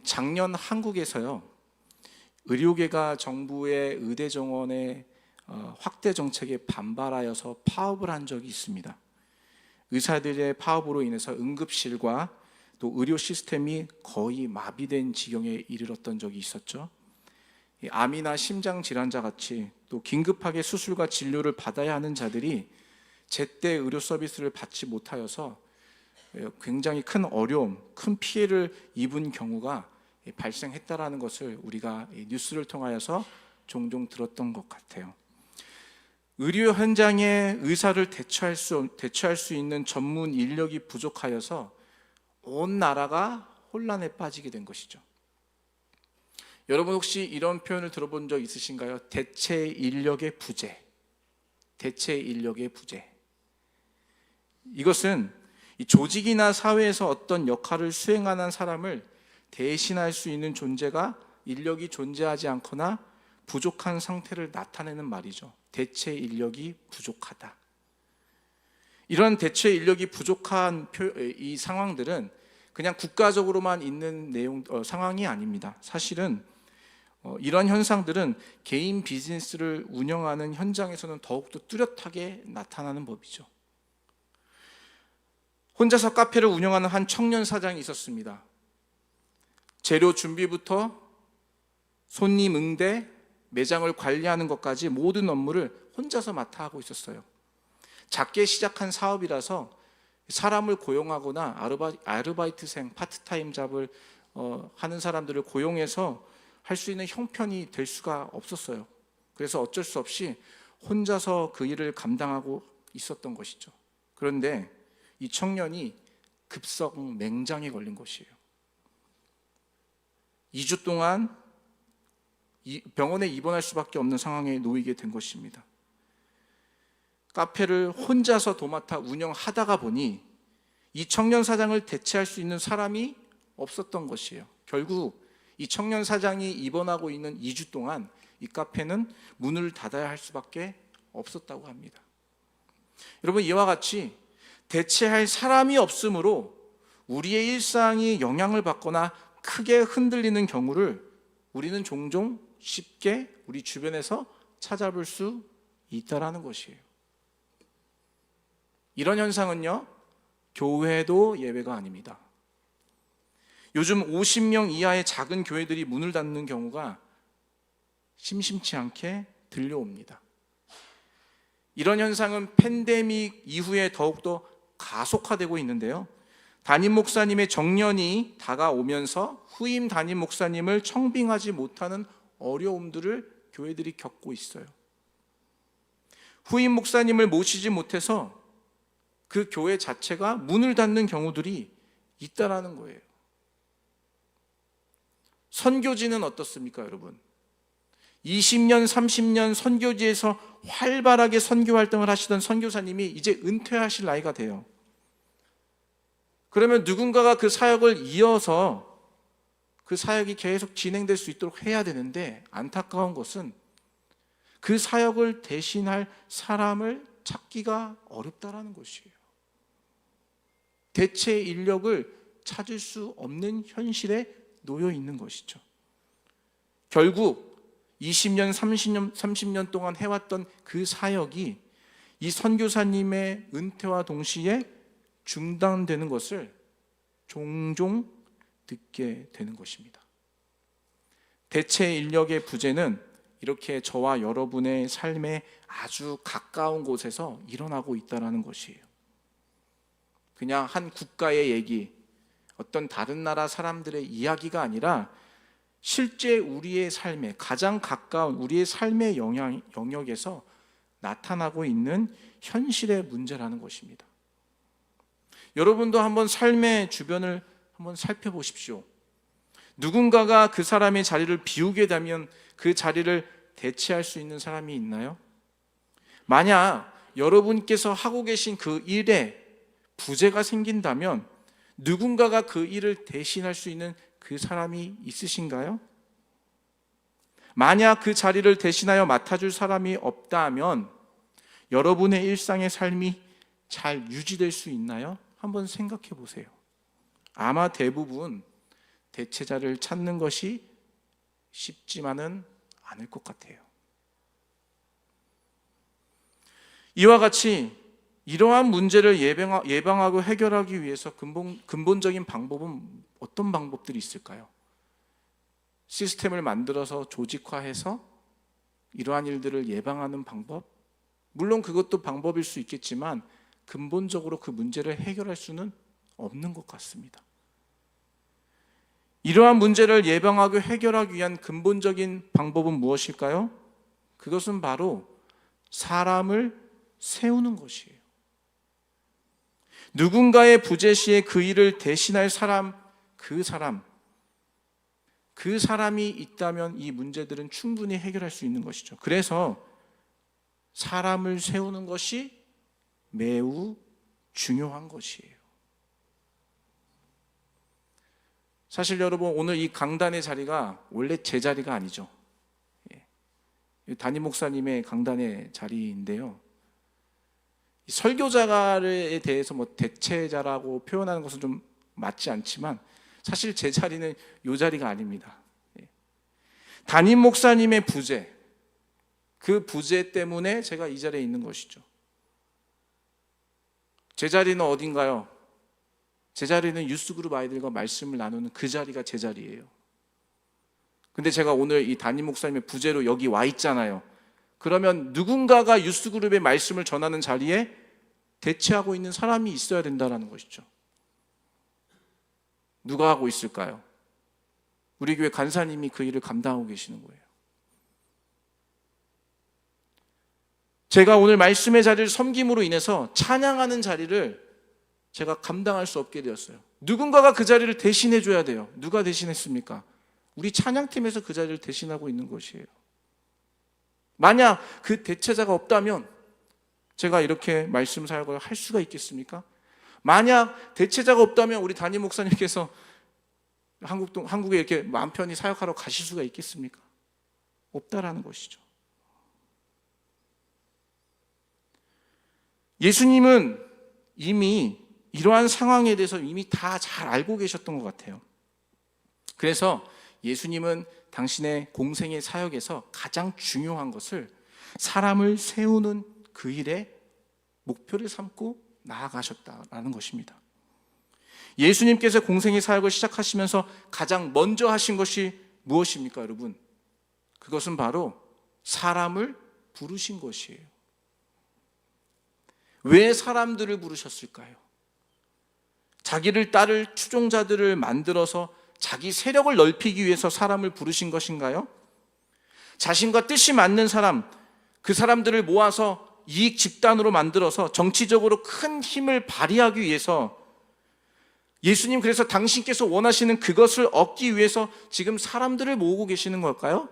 작년 한국에서요, 의료계가 정부의 의대 정원의 확대 정책에 반발하여서 파업을 한 적이 있습니다. 의사들의 파업으로 인해서 응급실과 또 의료 시스템이 거의 마비된 지경에 이르렀던 적이 있었죠. 암이나 심장 질환자 같이 또 긴급하게 수술과 진료를 받아야 하는 자들이 제때 의료 서비스를 받지 못하여서 굉장히 큰 어려움, 큰 피해를 입은 경우가 발생했다라는 것을 우리가 뉴스를 통하여서 종종 들었던 것 같아요. 의료 현장에 의사를 대처할 수 있는 전문 인력이 부족하여서 온 나라가 혼란에 빠지게 된 것이죠. 여러분 혹시 이런 표현을 들어본 적 있으신가요? 대체 인력의 부재. 대체 인력의 부재. 이것은 이 조직이나 사회에서 어떤 역할을 수행하는 사람을 대신할 수 있는 존재가 인력이 존재하지 않거나 부족한 상태를 나타내는 말이죠. 대체 인력이 부족하다. 이런 대체 인력이 부족한 이 상황들은 그냥 국가적으로만 있는 상황이 아닙니다. 사실은 이런 현상들은 개인 비즈니스를 운영하는 현장에서는 더욱더 뚜렷하게 나타나는 법이죠. 혼자서 카페를 운영하는 한 청년 사장이 있었습니다. 재료 준비부터 손님 응대, 매장을 관리하는 것까지 모든 업무를 혼자서 맡아 하고 있었어요. 작게 시작한 사업이라서 사람을 고용하거나 아르바이트생, 파트타임 잡을 하는 사람들을 고용해서 할 수 있는 형편이 될 수가 없었어요. 그래서 어쩔 수 없이 혼자서 그 일을 감당하고 있었던 것이죠. 그런데 이 청년이 급성 맹장에 걸린 것이에요. 2주 동안 병원에 입원할 수밖에 없는 상황에 놓이게 된 것입니다. 카페를 혼자서 도맡아 운영하다가 보니 이 청년 사장을 대체할 수 있는 사람이 없었던 것이에요. 결국 이 청년 사장이 입원하고 있는 2주 동안 이 카페는 문을 닫아야 할 수밖에 없었다고 합니다. 여러분, 이와 같이 대체할 사람이 없으므로 우리의 일상이 영향을 받거나 크게 흔들리는 경우를 우리는 종종 쉽게 우리 주변에서 찾아볼 수 있다라는 것이에요. 이런 현상은요, 교회도 예외가 아닙니다. 요즘 50명 이하의 작은 교회들이 문을 닫는 경우가 심심치 않게 들려옵니다. 이런 현상은 팬데믹 이후에 더욱더 가속화되고 있는데요, 담임 목사님의 정년이 다가오면서 후임 담임 목사님을 청빙하지 못하는 어려움들을 교회들이 겪고 있어요. 후임 목사님을 모시지 못해서 그 교회 자체가 문을 닫는 경우들이 있다라는 거예요. 선교지는 어떻습니까, 여러분? 20년, 30년 선교지에서 활발하게 선교 활동을 하시던 선교사님이 이제 은퇴하실 나이가 돼요. 그러면 누군가가 그 사역을 이어서 그 사역이 계속 진행될 수 있도록 해야 되는데, 안타까운 것은 그 사역을 대신할 사람을 찾기가 어렵다라는 것이에요. 대체 인력을 찾을 수 없는 현실에 놓여 있는 것이죠. 결국 20년, 30년 동안 해왔던 그 사역이 이 선교사님의 은퇴와 동시에 중단되는 것을 종종 듣게 되는 것입니다. 대체 인력의 부재는 이렇게 저와 여러분의 삶에 아주 가까운 곳에서 일어나고 있다는 것이에요. 그냥 한 국가의 얘기, 어떤 다른 나라 사람들의 이야기가 아니라 실제 우리의 삶에, 가장 가까운 우리의 삶의 영역에서 나타나고 있는 현실의 문제라는 것입니다. 여러분도 한번 삶의 주변을 한번 살펴보십시오. 누군가가 그 사람의 자리를 비우게 되면 그 자리를 대체할 수 있는 사람이 있나요? 만약 여러분께서 하고 계신 그 일에 부재가 생긴다면 누군가가 그 일을 대신할 수 있는 그 사람이 있으신가요? 만약 그 자리를 대신하여 맡아줄 사람이 없다면 여러분의 일상의 삶이 잘 유지될 수 있나요? 한번 생각해 보세요. 아마 대부분 대체자를 찾는 것이 쉽지만은 않을 것 같아요. 이와 같이 이러한 문제를 예방하고 해결하기 위해서 근본적인 방법은 어떤 방법들이 있을까요? 시스템을 만들어서 조직화해서 이러한 일들을 예방하는 방법? 물론 그것도 방법일 수 있겠지만 근본적으로 그 문제를 해결할 수는 없는 것 같습니다. 이러한 문제를 예방하고 해결하기 위한 근본적인 방법은 무엇일까요? 그것은 바로 사람을 세우는 것이에요. 누군가의 부재 시에 그 일을 대신할 사람, 그 사람이 있다면 이 문제들은 충분히 해결할 수 있는 것이죠. 그래서 사람을 세우는 것이 매우 중요한 것이에요. 사실 여러분, 오늘 이 강단의 자리가 원래 제 자리가 아니죠. 담임 목사님의 강단의 자리인데요. 설교자에 대해서 대체자라고 표현하는 것은 좀 맞지 않지만 사실 제 자리는 이 자리가 아닙니다. 담임 목사님의 부재, 그 부재 때문에 제가 이 자리에 있는 것이죠. 제 자리는 어딘가요? 제 자리는 유스그룹 아이들과 말씀을 나누는 그 자리가 제 자리예요. 근데 제가 오늘 이 담임 목사님의 부재로 여기 와 있잖아요. 그러면 누군가가 유스그룹의 말씀을 전하는 자리에 대체하고 있는 사람이 있어야 된다는 것이죠. 누가 하고 있을까요? 우리 교회 간사님이 그 일을 감당하고 계시는 거예요. 제가 오늘 말씀의 자리를 섬김으로 인해서 찬양하는 자리를 제가 감당할 수 없게 되었어요. 누군가가 그 자리를 대신해 줘야 돼요. 누가 대신했습니까? 우리 찬양팀에서 그 자리를 대신하고 있는 것이에요. 만약 그 대체자가 없다면 제가 이렇게 말씀 사역을 할 수가 있겠습니까? 만약 대체자가 없다면 우리 담임 목사님께서 한국에 이렇게 마음 편히 사역하러 가실 수가 있겠습니까? 없다라는 것이죠. 예수님은 이미 이러한 상황에 대해서 이미 다 잘 알고 계셨던 것 같아요. 그래서 예수님은 당신의 공생의 사역에서 가장 중요한 것을 사람을 세우는 그 일에 목표를 삼고 나아가셨다라는 것입니다. 예수님께서 공생의 사역을 시작하시면서 가장 먼저 하신 것이 무엇입니까, 여러분? 그것은 바로 사람을 부르신 것이에요. 왜 사람들을 부르셨을까요? 자기를 따를 추종자들을 만들어서 자기 세력을 넓히기 위해서 사람을 부르신 것인가요? 자신과 뜻이 맞는 사람, 그 사람들을 모아서 이익 집단으로 만들어서 정치적으로 큰 힘을 발휘하기 위해서 예수님 그래서 당신께서 원하시는 그것을 얻기 위해서 지금 사람들을 모으고 계시는 걸까요?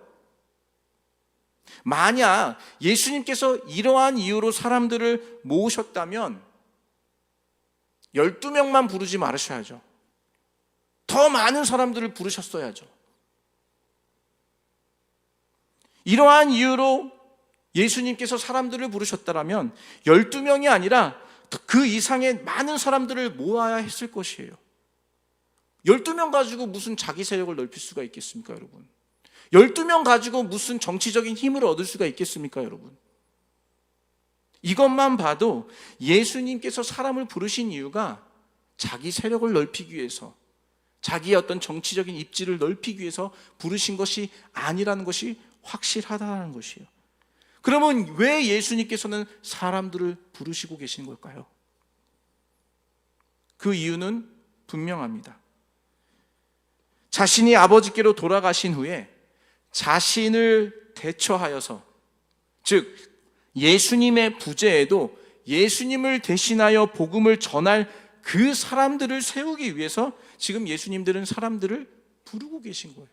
만약 예수님께서 이러한 이유로 사람들을 모으셨다면 12명만 부르지 말으셔야죠. 더 많은 사람들을 부르셨어야죠. 이러한 이유로 예수님께서 사람들을 부르셨다면 12명이 아니라 그 이상의 많은 사람들을 모아야 했을 것이에요. 12명 가지고 무슨 자기 세력을 넓힐 수가 있겠습니까, 여러분? 12명 가지고 무슨 정치적인 힘을 얻을 수가 있겠습니까, 여러분? 이것만 봐도 예수님께서 사람을 부르신 이유가 자기 세력을 넓히기 위해서, 자기의 어떤 정치적인 입지를 넓히기 위해서 부르신 것이 아니라는 것이 확실하다는 것이에요. 그러면 왜 예수님께서는 사람들을 부르시고 계신 걸까요? 그 이유는 분명합니다. 자신이 아버지께로 돌아가신 후에 자신을 대처하여서, 즉 예수님의 부재에도 예수님을 대신하여 복음을 전할 그 사람들을 세우기 위해서 지금 예수님들은 사람들을 부르고 계신 거예요.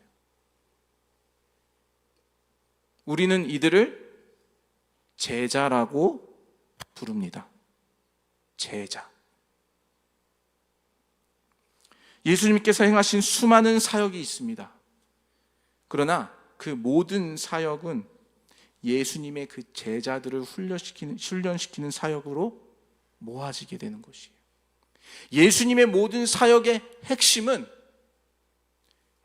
우리는 이들을 제자라고 부릅니다. 제자. 예수님께서 행하신 수많은 사역이 있습니다. 그러나 그 모든 사역은 예수님의 그 제자들을 훈련시키는 사역으로 모아지게 되는 것이에요. 예수님의 모든 사역의 핵심은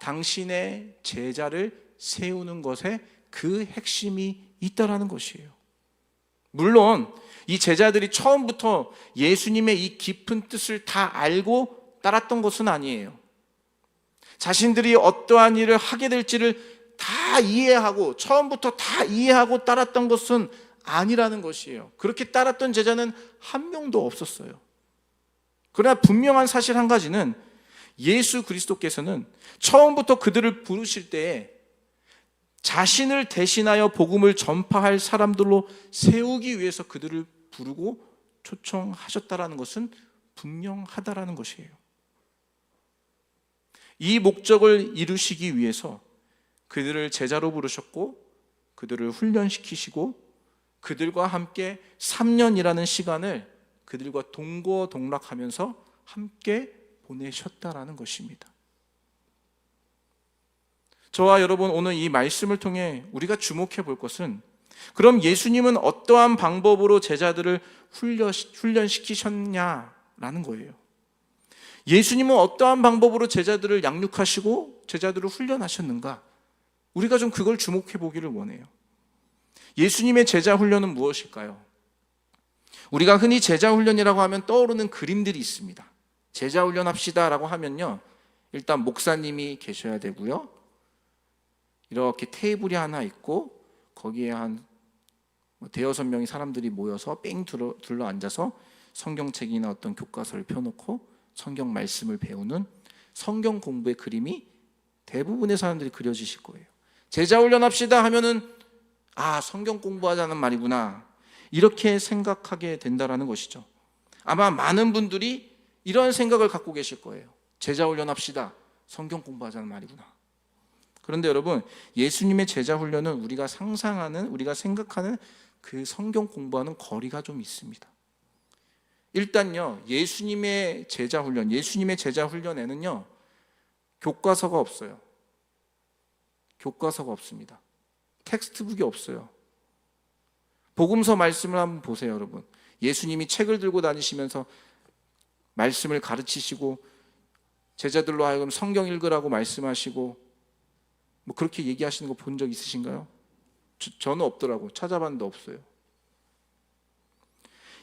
당신의 제자를 세우는 것에 그 핵심이 있다라는 것이에요. 물론 이 제자들이 처음부터 예수님의 이 깊은 뜻을 다 알고 따랐던 것은 아니에요. 자신들이 어떠한 일을 하게 될지를 다 이해하고 처음부터 다 이해하고 따랐던 것은 아니라는 것이에요. 그렇게 따랐던 제자는 한 명도 없었어요. 그러나 분명한 사실 한 가지는 예수 그리스도께서는 처음부터 그들을 부르실 때에 자신을 대신하여 복음을 전파할 사람들로 세우기 위해서 그들을 부르고 초청하셨다라는 것은 분명하다라는 것이에요. 이 목적을 이루시기 위해서 그들을 제자로 부르셨고 그들을 훈련시키시고 그들과 함께 3년이라는 시간을 그들과 동거동락하면서 함께 보내셨다라는 것입니다. 저와 여러분, 오늘 이 말씀을 통해 우리가 주목해 볼 것은, 그럼 예수님은 어떠한 방법으로 제자들을 훈련시키셨냐라는 거예요. 예수님은 어떠한 방법으로 제자들을 양육하시고 제자들을 훈련하셨는가? 우리가 좀 그걸 주목해 보기를 원해요. 예수님의 제자 훈련은 무엇일까요? 우리가 흔히 제자 훈련이라고 하면 떠오르는 그림들이 있습니다. 제자 훈련합시다 라고 하면요, 일단 목사님이 계셔야 되고요, 이렇게 테이블이 하나 있고 거기에 한 대여섯 명의 사람들이 모여서 뺑 둘러 앉아서 성경책이나 어떤 교과서를 펴놓고 성경 말씀을 배우는 성경 공부의 그림이 대부분의 사람들이 그려지실 거예요. 제자 훈련합시다 하면은 성경 공부하자는 말이구나, 이렇게 생각하게 된다라는 것이죠. 아마 많은 분들이 이런 생각을 갖고 계실 거예요. 제자 훈련합시다, 성경 공부하자는 말이구나. 그런데 여러분, 예수님의 제자 훈련은 우리가 상상하는, 우리가 생각하는 그 성경 공부와는 거리가 좀 있습니다. 일단요, 예수님의 제자 훈련에는요, 교과서가 없어요. 교과서가 없습니다. 텍스트북이 없어요. 복음서 말씀을 한번 보세요, 여러분. 예수님이 책을 들고 다니시면서 말씀을 가르치시고 제자들로 하여금 성경 읽으라고 말씀하시고 그렇게 얘기하시는 거 본 적 있으신가요? 저는 없더라고요. 찾아봤는데 없어요.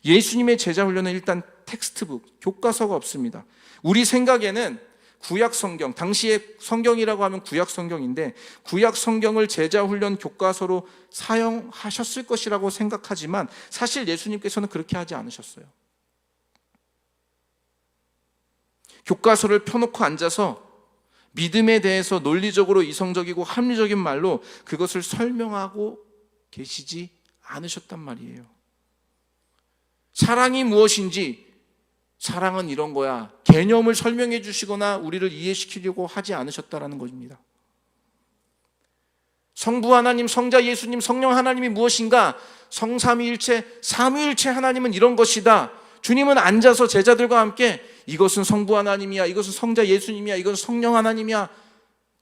예수님의 제자 훈련은 일단 텍스트북, 교과서가 없습니다. 우리 생각에는 구약 성경, 당시에 성경이라고 하면 구약 성경인데 구약 성경을 제자 훈련 교과서로 사용하셨을 것이라고 생각하지만 사실 예수님께서는 그렇게 하지 않으셨어요. 교과서를 펴놓고 앉아서 믿음에 대해서 논리적으로 이성적이고 합리적인 말로 그것을 설명하고 계시지 않으셨단 말이에요. 사랑이 무엇인지, 사랑은 이런 거야, 개념을 설명해 주시거나 우리를 이해시키려고 하지 않으셨다라는 것입니다. 성부 하나님, 성자 예수님, 성령 하나님이 무엇인가? 성삼위일체, 삼위일체 하나님은 이런 것이다. 주님은 앉아서 제자들과 함께 이것은 성부 하나님이야, 이것은 성자 예수님이야, 이것은 성령 하나님이야,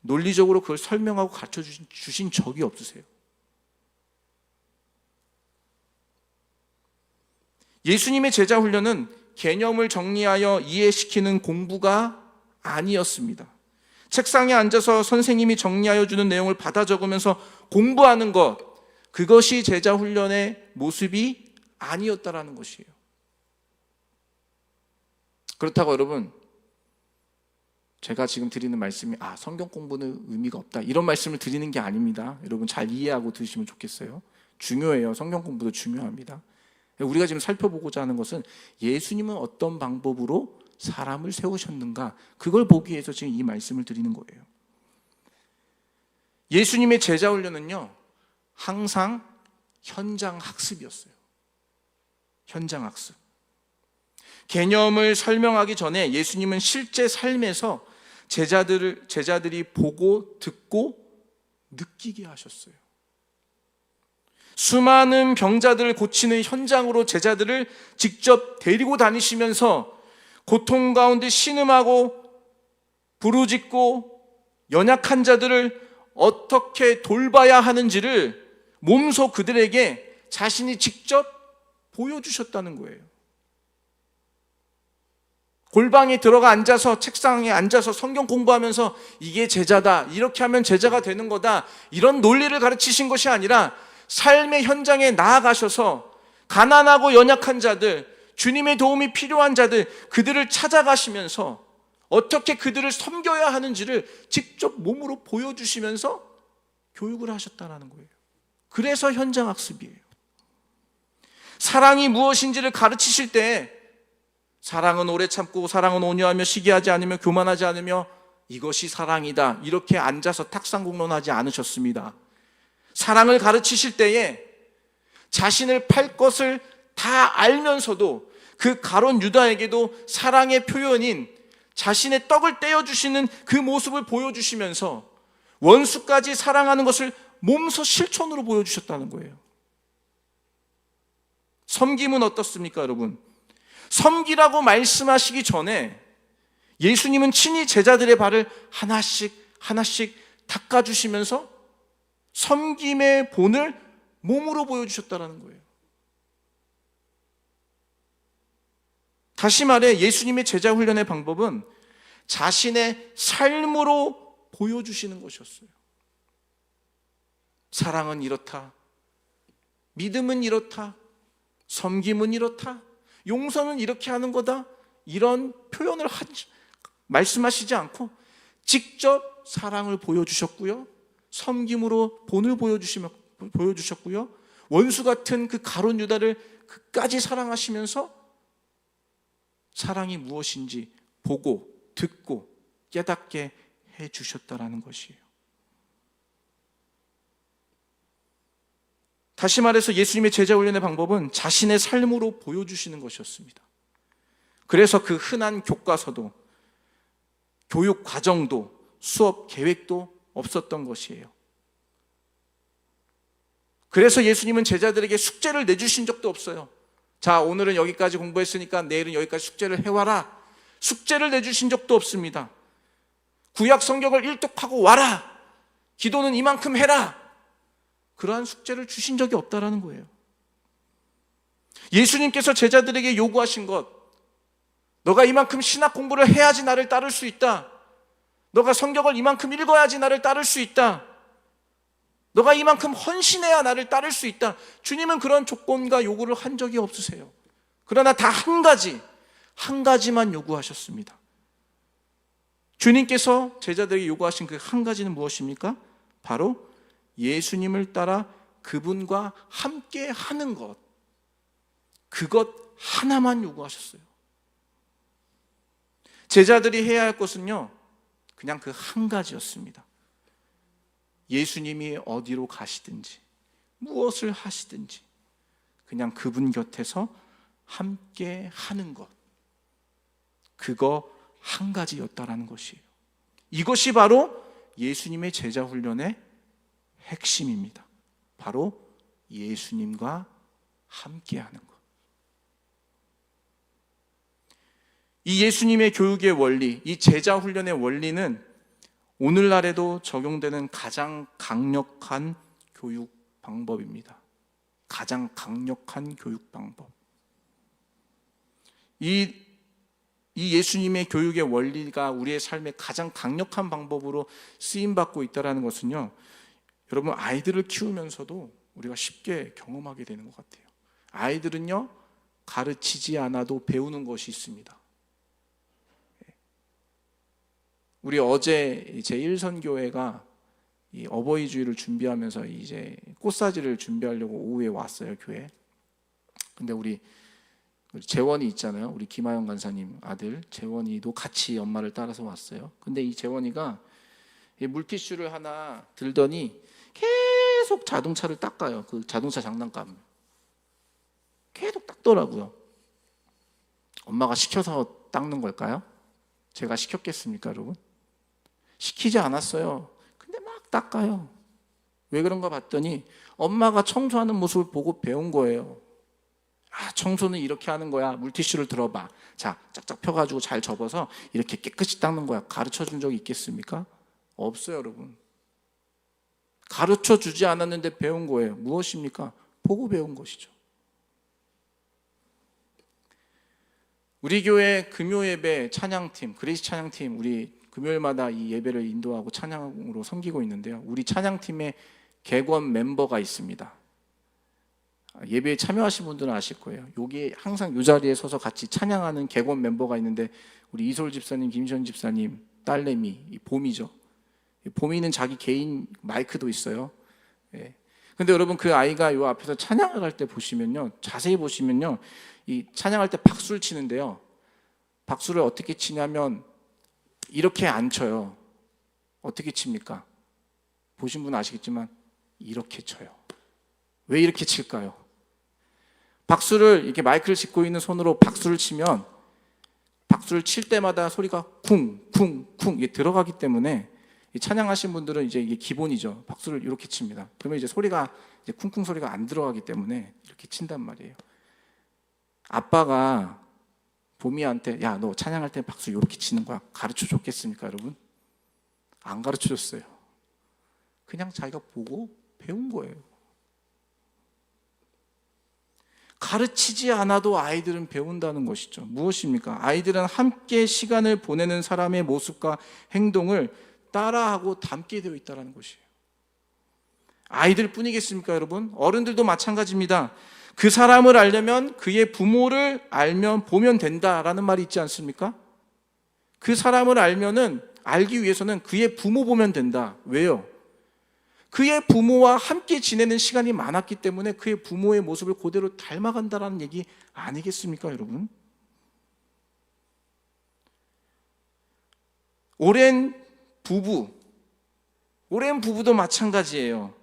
논리적으로 그걸 설명하고 가르쳐 주신 적이 없으세요. 예수님의 제자 훈련은 개념을 정리하여 이해시키는 공부가 아니었습니다. 책상에 앉아서 선생님이 정리하여 주는 내용을 받아 적으면서 공부하는 것, 그것이 제자 훈련의 모습이 아니었다라는 것이에요. 그렇다고 여러분, 제가 지금 드리는 말씀이 성경 공부는 의미가 없다, 이런 말씀을 드리는 게 아닙니다. 여러분 잘 이해하고 들으시면 좋겠어요. 중요해요. 성경 공부도 중요합니다. 우리가 지금 살펴보고자 하는 것은 예수님은 어떤 방법으로 사람을 세우셨는가, 그걸 보기 위해서 지금 이 말씀을 드리는 거예요. 예수님의 제자 훈련은요, 항상 현장 학습이었어요. 현장 학습. 개념을 설명하기 전에 예수님은 실제 삶에서 제자들이 보고 듣고 느끼게 하셨어요. 수많은 병자들을 고치는 현장으로 제자들을 직접 데리고 다니시면서 고통 가운데 신음하고 부르짖고 연약한 자들을 어떻게 돌봐야 하는지를 몸소 그들에게 자신이 직접 보여주셨다는 거예요. 골방에 들어가 앉아서 책상에 앉아서 성경 공부하면서 이게 제자다, 이렇게 하면 제자가 되는 거다, 이런 논리를 가르치신 것이 아니라 삶의 현장에 나아가셔서 가난하고 연약한 자들, 주님의 도움이 필요한 자들, 그들을 찾아가시면서 어떻게 그들을 섬겨야 하는지를 직접 몸으로 보여주시면서 교육을 하셨다는 거예요. 그래서 현장학습이에요. 사랑이 무엇인지를 가르치실 때 사랑은 오래 참고 사랑은 온유하며 시기하지 않으며 교만하지 않으며 이것이 사랑이다, 이렇게 앉아서 탁상공론하지 않으셨습니다. 사랑을 가르치실 때에 자신을 팔 것을 다 알면서도 그 가룟 유다에게도 사랑의 표현인 자신의 떡을 떼어주시는 그 모습을 보여주시면서 원수까지 사랑하는 것을 몸소 실천으로 보여주셨다는 거예요. 섬김은 어떻습니까, 여러분? 섬기라고 말씀하시기 전에 예수님은 친히 제자들의 발을 하나씩 하나씩 닦아주시면서 섬김의 본을 몸으로 보여주셨다는 거예요. 다시 말해 예수님의 제자 훈련의 방법은 자신의 삶으로 보여주시는 것이었어요. 사랑은 이렇다, 믿음은 이렇다, 섬김은 이렇다, 용서는 이렇게 하는 거다, 이런 표현을 말씀하시지 않고 직접 사랑을 보여주셨고요, 섬김으로 본을 보여주셨고요, 원수 같은 그 가룟 유다를 끝까지 사랑하시면서 사랑이 무엇인지 보고 듣고 깨닫게 해주셨다라는 것이에요. 다시 말해서 예수님의 제자 훈련의 방법은 자신의 삶으로 보여주시는 것이었습니다. 그래서 그 흔한 교과서도 교육 과정도 수업 계획도 없었던 것이에요. 그래서 예수님은 제자들에게 숙제를 내주신 적도 없어요. 자, 오늘은 여기까지 공부했으니까 내일은 여기까지 숙제를 해와라, 숙제를 내주신 적도 없습니다. 구약 성경을 일독하고 와라, 기도는 이만큼 해라, 그러한 숙제를 주신 적이 없다라는 거예요. 예수님께서 제자들에게 요구하신 것, 너가 이만큼 신학 공부를 해야지 나를 따를 수 있다, 너가 성경을 이만큼 읽어야지 나를 따를 수 있다, 너가 이만큼 헌신해야 나를 따를 수 있다, 주님은 그런 조건과 요구를 한 적이 없으세요. 그러나 다 한 가지만 요구하셨습니다. 주님께서 제자들에게 요구하신 그 한 가지는 무엇입니까? 바로 예수님을 따라 그분과 함께 하는 것, 그것 하나만 요구하셨어요. 제자들이 해야 할 것은요, 그냥 그 한 가지였습니다. 예수님이 어디로 가시든지 무엇을 하시든지 그냥 그분 곁에서 함께 하는 것, 그거 한 가지였다라는 것이에요. 이것이 바로 예수님의 제자 훈련의 핵심입니다. 바로 예수님과 함께 하는 것. 이 예수님의 교육의 원리, 이 제자 훈련의 원리는 오늘날에도 적용되는 가장 강력한 교육 방법입니다. 가장 강력한 교육 방법. 이 예수님의 교육의 원리가 우리의 삶에 가장 강력한 방법으로 쓰임받고 있다는 것은요, 여러분, 아이들을 키우면서도 우리가 쉽게 경험하게 되는 것 같아요. 아이들은요, 가르치지 않아도 배우는 것이 있습니다. 우리 어제 제1선교회가 이 어버이 주일을 준비하면서 이제 꽃사지를 준비하려고 오후에 왔어요, 교회. 근데 우리 재원이 있잖아요. 우리 김하영 간사님 아들 재원이도 같이 엄마를 따라서 왔어요. 근데 이 재원이가 물티슈를 하나 들더니 계속 자동차를 닦아요. 그 자동차 장난감 계속 닦더라고요. 엄마가 시켜서 닦는 걸까요? 제가 시켰겠습니까, 여러분? 시키지 않았어요. 근데 막 닦아요. 왜 그런가 봤더니 엄마가 청소하는 모습을 보고 배운 거예요. 아, 청소는 이렇게 하는 거야. 물티슈를 들어봐. 자, 짝짝 펴가지고 잘 접어서 이렇게 깨끗이 닦는 거야. 가르쳐 준 적이 있겠습니까? 없어요, 여러분. 가르쳐 주지 않았는데 배운 거예요. 무엇입니까? 보고 배운 것이죠. 우리 교회 금요 예배 찬양팀, 그레이스 찬양팀, 우리 금요일마다 이 예배를 인도하고 찬양으로 섬기고 있는데요. 우리 찬양팀에 객원 멤버가 있습니다. 예배에 참여하신 분들은 아실 거예요. 여기 항상 이 자리에 서서 같이 찬양하는 객원 멤버가 있는데, 우리 이솔 집사님, 김시현 집사님 딸내미 봄이죠. 봄이는 자기 개인 마이크도 있어요. 예. 근데 여러분, 그 아이가 요 앞에서 찬양을 할 때 보시면요, 자세히 보시면요, 이 찬양할 때 박수를 치는데요, 박수를 어떻게 치냐면 이렇게 안 쳐요. 어떻게 칩니까? 보신 분은 아시겠지만 이렇게 쳐요. 왜 이렇게 칠까요? 박수를 이렇게 마이크를 짚고 있는 손으로 박수를 치면, 박수를 칠 때마다 소리가 쿵쿵쿵 이게 들어가기 때문에, 찬양하신 분들은 이제 이게 기본이죠. 박수를 이렇게 칩니다. 그러면 이제 소리가 이제 쿵쿵 소리가 안 들어가기 때문에 이렇게 친단 말이에요. 아빠가 봄이한테 야, 너 찬양할 때 박수 이렇게 치는 거야 가르쳐 줬겠습니까, 여러분? 안 가르쳐 줬어요. 그냥 자기가 보고 배운 거예요. 가르치지 않아도 아이들은 배운다는 것이죠. 무엇입니까? 아이들은 함께 시간을 보내는 사람의 모습과 행동을 따라하고 닮게 되어 있다는 것이에요. 아이들 뿐이겠습니까, 여러분? 어른들도 마찬가지입니다. 그 사람을 알려면 그의 부모를 알면 보면 된다라는 말이 있지 않습니까? 그 사람을 알기 위해서는 그의 부모 보면 된다. 왜요? 그의 부모와 함께 지내는 시간이 많았기 때문에 그의 부모의 모습을 그대로 닮아간다라는 얘기 아니겠습니까, 여러분? 오랜 부부도 마찬가지예요.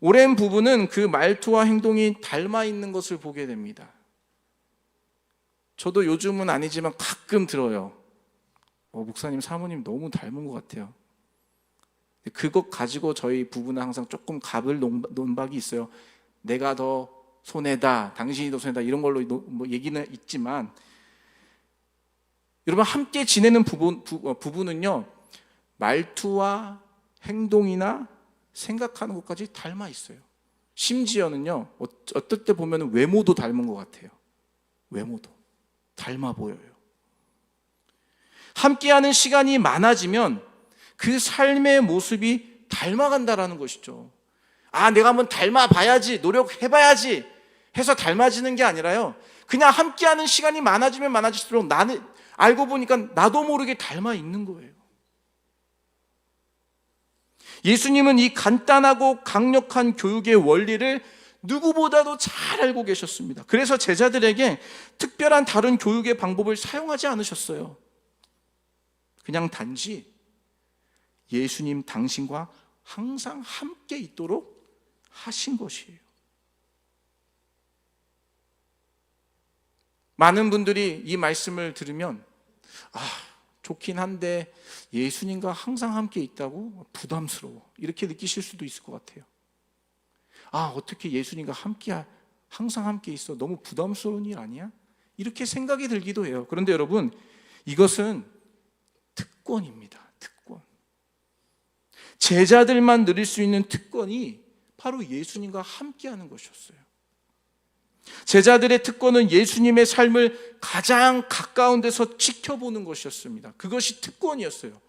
오랜 부부는 그 말투와 행동이 닮아 있는 것을 보게 됩니다. 저도 요즘은 아니지만 가끔 들어요. 목사님, 사모님 너무 닮은 것 같아요. 그것 가지고 저희 부부는 항상 조금 갑을 논박이 있어요. 내가 더 손해다, 당신이 더 손해다, 이런 걸로 얘기는 있지만, 여러분, 함께 지내는 부부는요, 말투와 행동이나 생각하는 것까지 닮아 있어요. 심지어는요, 어떨 때 보면 외모도 닮은 것 같아요. 외모도 닮아 보여요. 함께하는 시간이 많아지면 그 삶의 모습이 닮아간다라는 것이죠. 내가 한번 닮아봐야지, 노력해봐야지 해서 닮아지는 게 아니라요, 그냥 함께하는 시간이 많아지면 많아질수록 나는 알고 보니까 나도 모르게 닮아 있는 거예요. 예수님은 이 간단하고 강력한 교육의 원리를 누구보다도 잘 알고 계셨습니다. 그래서 제자들에게 특별한 다른 교육의 방법을 사용하지 않으셨어요. 그냥 단지 예수님 당신과 항상 함께 있도록 하신 것이에요. 많은 분들이 이 말씀을 들으면 좋긴 한데 예수님과 항상 함께 있다고 부담스러워, 이렇게 느끼실 수도 있을 것 같아요. 어떻게 예수님과 항상 함께 있어, 너무 부담스러운 일 아니야? 이렇게 생각이 들기도 해요. 그런데 여러분, 이것은 특권입니다. 특권. 제자들만 누릴 수 있는 특권이 바로 예수님과 함께하는 것이었어요. 제자들의 특권은 예수님의 삶을 가장 가까운 데서 지켜보는 것이었습니다. 그것이 특권이었어요.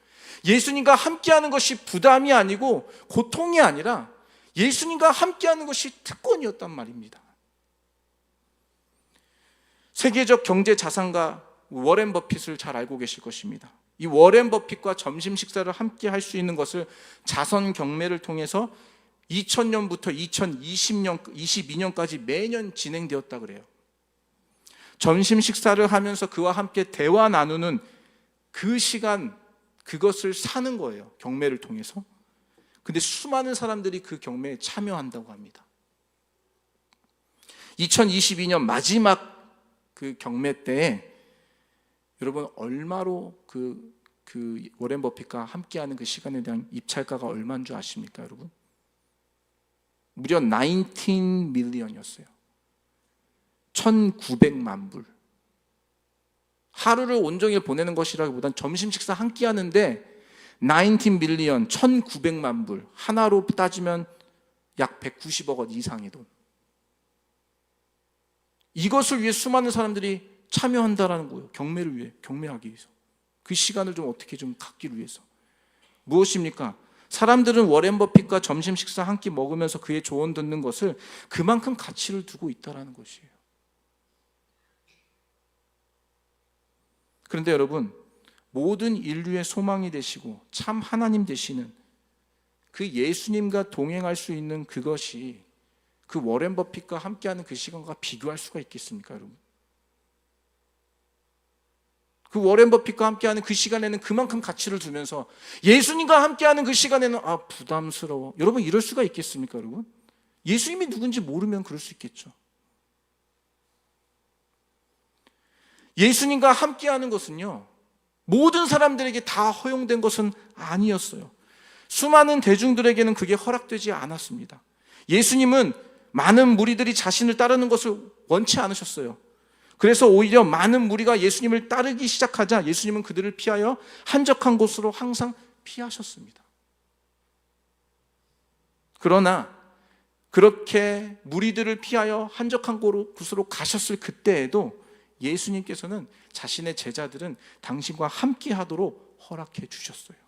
예수님과 함께하는 것이 부담이 아니고 고통이 아니라 예수님과 함께하는 것이 특권이었단 말입니다. 세계적 경제 자산가 워렌 버핏을 잘 알고 계실 것입니다. 이 워렌 버핏과 점심 식사를 함께 할 수 있는 것을 자선 경매를 통해서 2000년부터 2022년까지 매년 진행되었다 그래요. 점심 식사를 하면서 그와 함께 대화 나누는 그 시간, 그것을 사는 거예요, 경매를 통해서. 근데 수많은 사람들이 그 경매에 참여한다고 합니다. 2022년 마지막 그 경매 때에 여러분, 얼마로 그 워렌 버핏과 함께하는 그 시간에 대한 입찰가가 얼마인 줄 아십니까, 여러분? 무려 19 밀리언이었어요. 1900만 불. 하루를 온종일 보내는 것이라기보단 점심 식사 함께 하는데 19 밀리언, 1900만 불. 하나로 따지면 약 190억 원 이상의 돈. 이것을 위해 수많은 사람들이 참여한다라는 거예요. 경매를 위해, 경매하기 위해서. 그 시간을 좀 어떻게 좀 갖기 위해서. 무엇입니까? 사람들은 워렌 버핏과 점심 식사 한 끼 먹으면서 그의 조언 듣는 것을 그만큼 가치를 두고 있다라는 것이에요. 그런데 여러분, 모든 인류의 소망이 되시고 참 하나님 되시는 그 예수님과 동행할 수 있는 그것이 그 워렌 버핏과 함께하는 그 시간과 비교할 수가 있겠습니까, 여러분? 그 워렌 버핏과 함께하는 그 시간에는 그만큼 가치를 두면서 예수님과 함께하는 그 시간에는 부담스러워. 여러분, 이럴 수가 있겠습니까, 여러분? 예수님이 누군지 모르면 그럴 수 있겠죠. 예수님과 함께하는 것은요, 모든 사람들에게 다 허용된 것은 아니었어요. 수많은 대중들에게는 그게 허락되지 않았습니다. 예수님은 많은 무리들이 자신을 따르는 것을 원치 않으셨어요. 그래서 오히려 많은 무리가 예수님을 따르기 시작하자 예수님은 그들을 피하여 한적한 곳으로 항상 피하셨습니다. 그러나 그렇게 무리들을 피하여 한적한 곳으로 가셨을 그때에도 예수님께서는 자신의 제자들은 당신과 함께 하도록 허락해 주셨어요.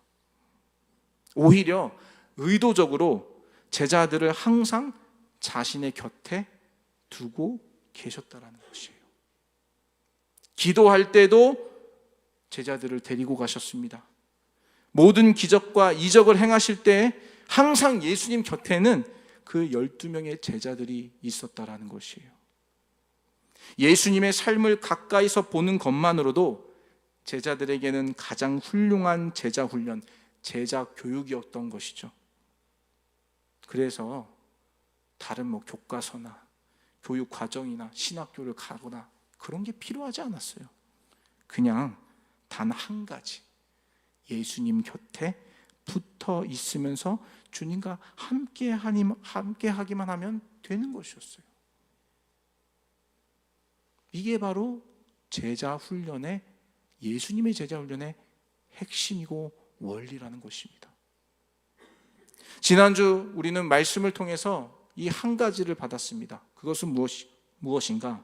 오히려 의도적으로 제자들을 항상 자신의 곁에 두고 계셨다라는 것이에요. 기도할 때도 제자들을 데리고 가셨습니다. 모든 기적과 이적을 행하실 때 항상 예수님 곁에는 그 12명의 제자들이 있었다라는 것이에요. 예수님의 삶을 가까이서 보는 것만으로도 제자들에게는 가장 훌륭한 제자 훈련, 제자 교육이었던 것이죠. 그래서 다른 교과서나 교육 과정이나 신학교를 가거나 그런 게 필요하지 않았어요. 그냥 단 한 가지, 예수님 곁에 붙어 있으면서 주님과 함께 하기만 하면 되는 것이었어요. 이게 바로 제자 훈련의, 예수님의 제자 훈련의 핵심이고 원리라는 것입니다. 지난주 우리는 말씀을 통해서 이 한 가지를 받았습니다. 그것은 무엇인가?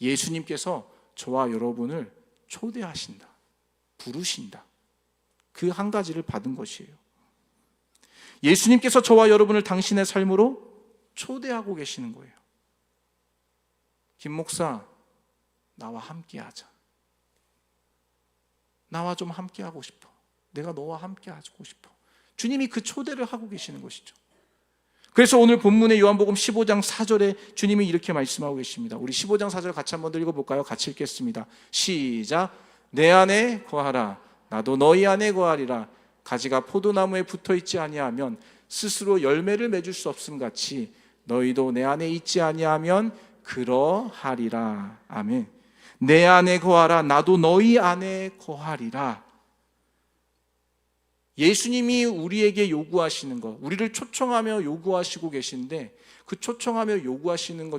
예수님께서 저와 여러분을 초대하신다, 부르신다. 그 한 가지를 받은 것이에요. 예수님께서 저와 여러분을 당신의 삶으로 초대하고 계시는 거예요. 김 목사, 나와 함께 하자. 나와 좀 함께 하고 싶어. 내가 너와 함께 하고 싶어. 주님이 그 초대를 하고 계시는 것이죠. 그래서 오늘 본문의 요한복음 15장 4절에 주님이 이렇게 말씀하고 계십니다. 우리 15장 4절 같이 한번 읽어볼까요? 같이 읽겠습니다. 시작. 내 안에 거하라. 나도 너희 안에 거하리라. 가지가 포도나무에 붙어있지 아니하면 스스로 열매를 맺을 수 없음 같이 너희도 내 안에 있지 아니하면 그러하리라. 아멘. 내 안에 거하라. 나도 너희 안에 거하리라. 예수님이 우리에게 요구하시는 것, 우리를 초청하며 요구하시고 계신데 그 초청하며 요구하시는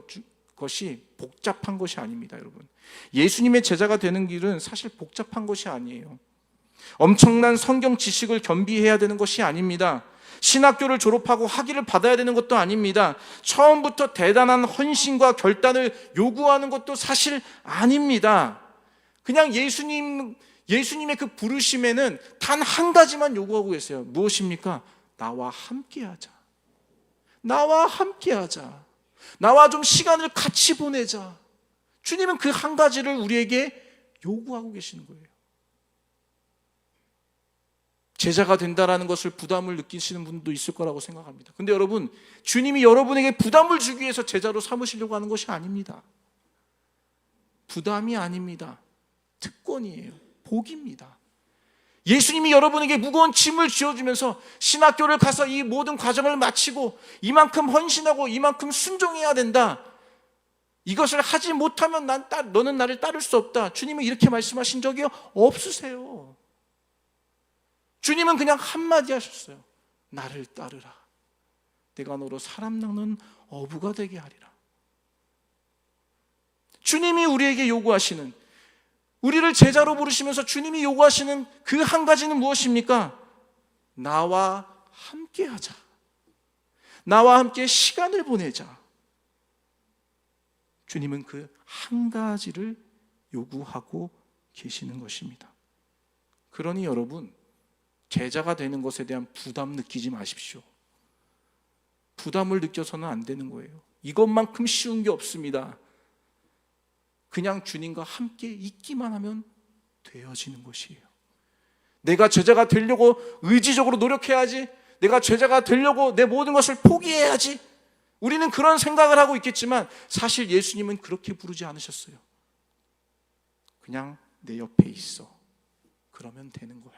것이 복잡한 것이 아닙니다, 여러분. 예수님의 제자가 되는 길은 사실 복잡한 것이 아니에요. 엄청난 성경 지식을 겸비해야 되는 것이 아닙니다. 신학교를 졸업하고 학위를 받아야 되는 것도 아닙니다. 처음부터 대단한 헌신과 결단을 요구하는 것도 사실 아닙니다. 그냥 예수님의 그 부르심에는 단 한 가지만 요구하고 계세요. 무엇입니까? 나와 함께하자. 나와 함께하자. 나와 좀 시간을 같이 보내자. 주님은 그 한 가지를 우리에게 요구하고 계시는 거예요. 제자가 된다라는 것을 부담을 느끼시는 분도 있을 거라고 생각합니다. 근데 여러분, 주님이 여러분에게 부담을 주기 위해서 제자로 삼으시려고 하는 것이 아닙니다. 부담이 아닙니다. 특권이에요. 복입니다. 예수님이 여러분에게 무거운 짐을 지어주면서 신학교를 가서 이 모든 과정을 마치고 이만큼 헌신하고 이만큼 순종해야 된다. 이것을 하지 못하면 너는 나를 따를 수 없다. 주님은 이렇게 말씀하신 적이 없으세요. 주님은 그냥 한마디 하셨어요. 나를 따르라. 내가 너로 사람 낚는 어부가 되게 하리라. 주님이 우리에게 요구하시는, 우리를 제자로 부르시면서 주님이 요구하시는 그 한 가지는 무엇입니까? 나와 함께 하자. 나와 함께 시간을 보내자. 주님은 그 한 가지를 요구하고 계시는 것입니다. 그러니 여러분, 제자가 되는 것에 대한 부담 느끼지 마십시오. 부담을 느껴서는 안 되는 거예요. 이것만큼 쉬운 게 없습니다. 그냥 주님과 함께 있기만 하면 되어지는 것이에요. 내가 제자가 되려고 의지적으로 노력해야지, 내가 제자가 되려고 내 모든 것을 포기해야지, 우리는 그런 생각을 하고 있겠지만 사실 예수님은 그렇게 부르지 않으셨어요. 그냥 내 옆에 있어. 그러면 되는 거야.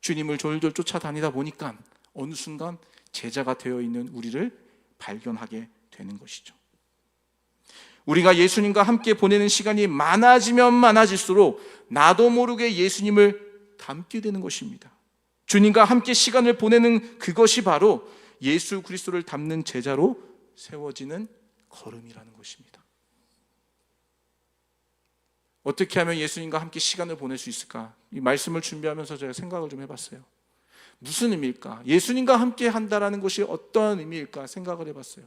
주님을 졸졸 쫓아다니다 보니까 어느 순간 제자가 되어 있는 우리를 발견하게 되는 것이죠. 우리가 예수님과 함께 보내는 시간이 많아지면 많아질수록 나도 모르게 예수님을 닮게 되는 것입니다. 주님과 함께 시간을 보내는 그것이 바로 예수 그리스도를 닮는 제자로 세워지는 걸음이라는 것입니다. 어떻게 하면 예수님과 함께 시간을 보낼 수 있을까? 이 말씀을 준비하면서 제가 생각을 좀 해봤어요. 무슨 의미일까? 예수님과 함께 한다라는 것이 어떤 의미일까 생각을 해봤어요.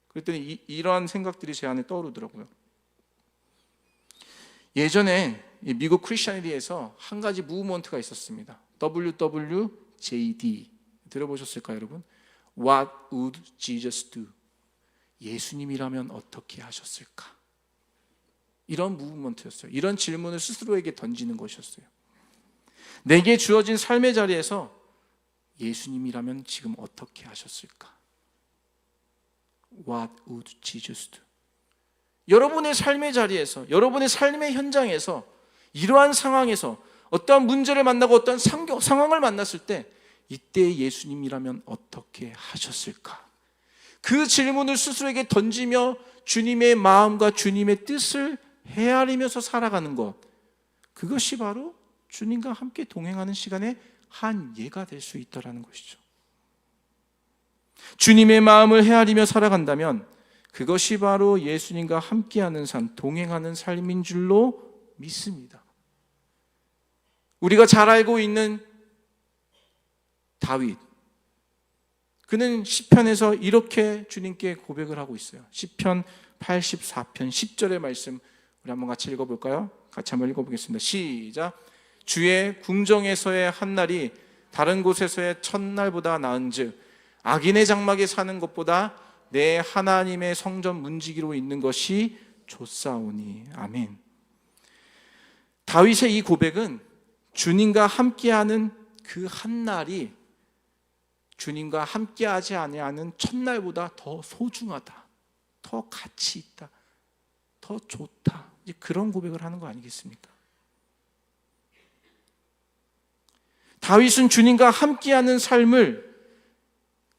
그랬더니 이러한 생각들이 제 안에 떠오르더라고요. 예전에 미국 크리스천리에서 한 가지 무브먼트가 있었습니다. WWJD 들어보셨을까요, 여러분? What would Jesus do? 예수님이라면 어떻게 하셨을까? 이런 무브먼트였어요. 이런 질문을 스스로에게 던지는 것이었어요. 내게 주어진 삶의 자리에서 예수님이라면 지금 어떻게 하셨을까? What would Jesus do? 여러분의 삶의 자리에서, 여러분의 삶의 현장에서, 이러한 상황에서 어떠한 문제를 만나고 어떠한 상황을 만났을 때 이때 예수님이라면 어떻게 하셨을까? 그 질문을 스스로에게 던지며 주님의 마음과 주님의 뜻을 헤아리면서 살아가는 것, 그것이 바로 주님과 함께 동행하는 시간의 한 예가 될 수 있다는 것이죠. 주님의 마음을 헤아리며 살아간다면 그것이 바로 예수님과 함께하는 삶, 동행하는 삶인 줄로 믿습니다. 우리가 잘 알고 있는 다윗, 그는 시편에서 이렇게 주님께 고백을 하고 있어요. 시편 84편 10절의 말씀 우리 한번 같이 읽어볼까요? 같이 한번 읽어보겠습니다. 시작. 주의 궁정에서의 한날이 다른 곳에서의 첫날보다 나은즉 악인의 장막에 사는 것보다 내 하나님의 성전 문지기로 있는 것이 좋사오니. 아멘. 다윗의 이 고백은 주님과 함께하는 그 한날이 주님과 함께하지 아니하는 첫날보다 더 소중하다, 더 가치 있다, 더 좋다, 이제 그런 고백을 하는 거 아니겠습니까? 다윗은 주님과 함께하는 삶을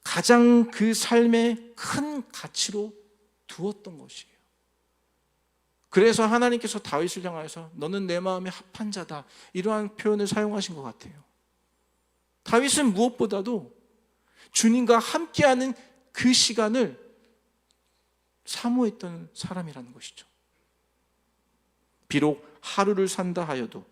가장 그 삶의 큰 가치로 두었던 것이에요. 그래서 하나님께서 다윗을 향하여서 너는 내 마음에 합한 자다, 이러한 표현을 사용하신 것 같아요. 다윗은 무엇보다도 주님과 함께하는 그 시간을 사모했던 사람이라는 것이죠. 비록 하루를 산다 하여도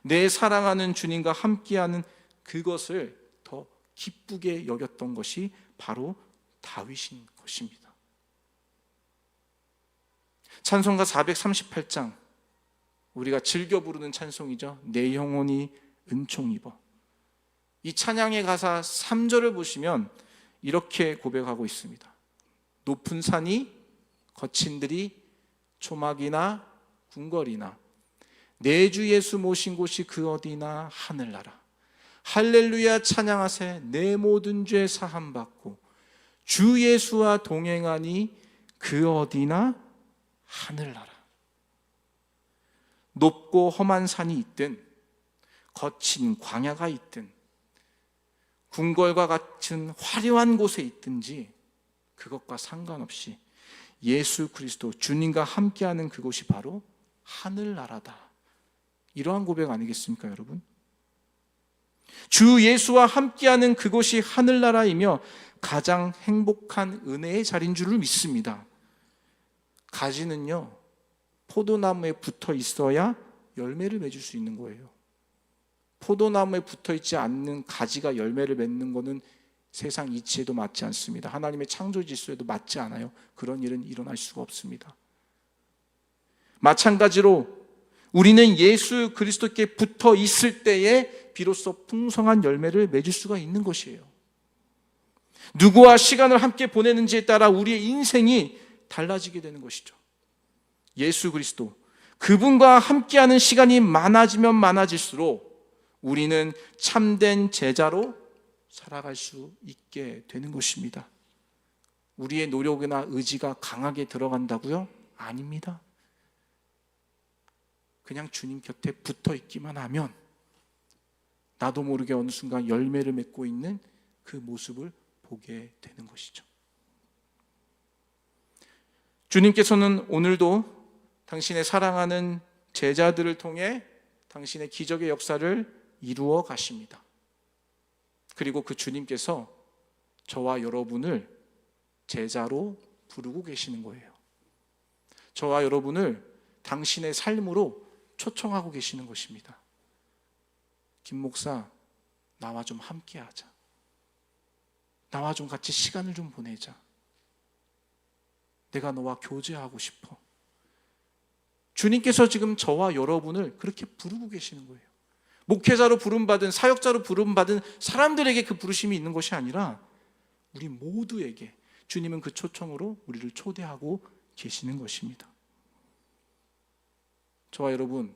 내 사랑하는 주님과 함께하는 그것을 더 기쁘게 여겼던 것이 바로 다윗인 것입니다. 찬송가 438장, 우리가 즐겨 부르는 찬송이죠. 내 영혼이 은총 입어. 이 찬양의 가사 3절을 보시면 이렇게 고백하고 있습니다. 높은 산이 거친 들이 초막이나 궁궐이나 내 주 예수 모신 곳이 그 어디나 하늘나라. 할렐루야 찬양하세 내 모든 죄 사함 받고 주 예수와 동행하니 그 어디나 하늘나라. 높고 험한 산이 있든 거친 광야가 있든 궁궐과 같은 화려한 곳에 있든지 그것과 상관없이 예수 그리스도 주님과 함께하는 그곳이 바로 하늘나라다. 이러한 고백 아니겠습니까, 여러분? 주 예수와 함께하는 그곳이 하늘나라이며 가장 행복한 은혜의 자리인 줄을 믿습니다. 가지는요, 포도나무에 붙어 있어야 열매를 맺을 수 있는 거예요. 포도나무에 붙어 있지 않는 가지가 열매를 맺는 것은 세상 이치에도 맞지 않습니다. 하나님의 창조 질서에도 맞지 않아요. 그런 일은 일어날 수가 없습니다. 마찬가지로 우리는 예수 그리스도께 붙어 있을 때에 비로소 풍성한 열매를 맺을 수가 있는 것이에요. 누구와 시간을 함께 보내는지에 따라 우리의 인생이 달라지게 되는 것이죠. 예수 그리스도, 그분과 함께하는 시간이 많아지면 많아질수록 우리는 참된 제자로 살아갈 수 있게 되는 것입니다. 우리의 노력이나 의지가 강하게 들어간다고요? 아닙니다. 그냥 주님 곁에 붙어 있기만 하면 나도 모르게 어느 순간 열매를 맺고 있는 그 모습을 보게 되는 것이죠. 주님께서는 오늘도 당신의 사랑하는 제자들을 통해 당신의 기적의 역사를 이루어 가십니다. 그리고 그 주님께서 저와 여러분을 제자로 부르고 계시는 거예요. 저와 여러분을 당신의 삶으로 초청하고 계시는 것입니다. 김 목사, 나와 좀 함께하자. 나와 좀 같이 시간을 좀 보내자. 내가 너와 교제하고 싶어. 주님께서 지금 저와 여러분을 그렇게 부르고 계시는 거예요. 목회자로 부름받은, 사역자로 부름받은 사람들에게 그 부르심이 있는 것이 아니라 우리 모두에게 주님은 그 초청으로 우리를 초대하고 계시는 것입니다. 저와 여러분,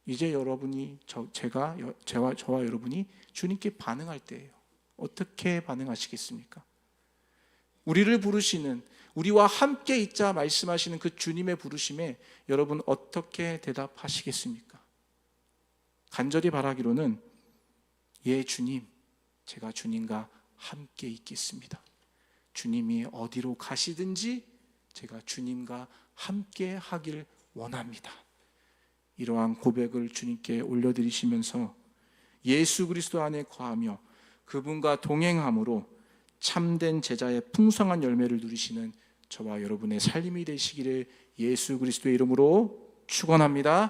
이제 여러분이 저와 여러분이 주님께 반응할 때예요. 어떻게 반응하시겠습니까? 우리를 부르시는, 우리와 함께 있자 말씀하시는 그 주님의 부르심에 여러분 어떻게 대답하시겠습니까? 간절히 바라기로는 예 주님, 제가 주님과 함께 있겠습니다. 주님이 어디로 가시든지 제가 주님과 함께 하길 원합니다. 이러한 고백을 주님께 올려드리시면서 예수 그리스도 안에 거하며 그분과 동행함으로 참된 제자의 풍성한 열매를 누리시는 저와 여러분의 삶이 되시기를 예수 그리스도의 이름으로 축원합니다.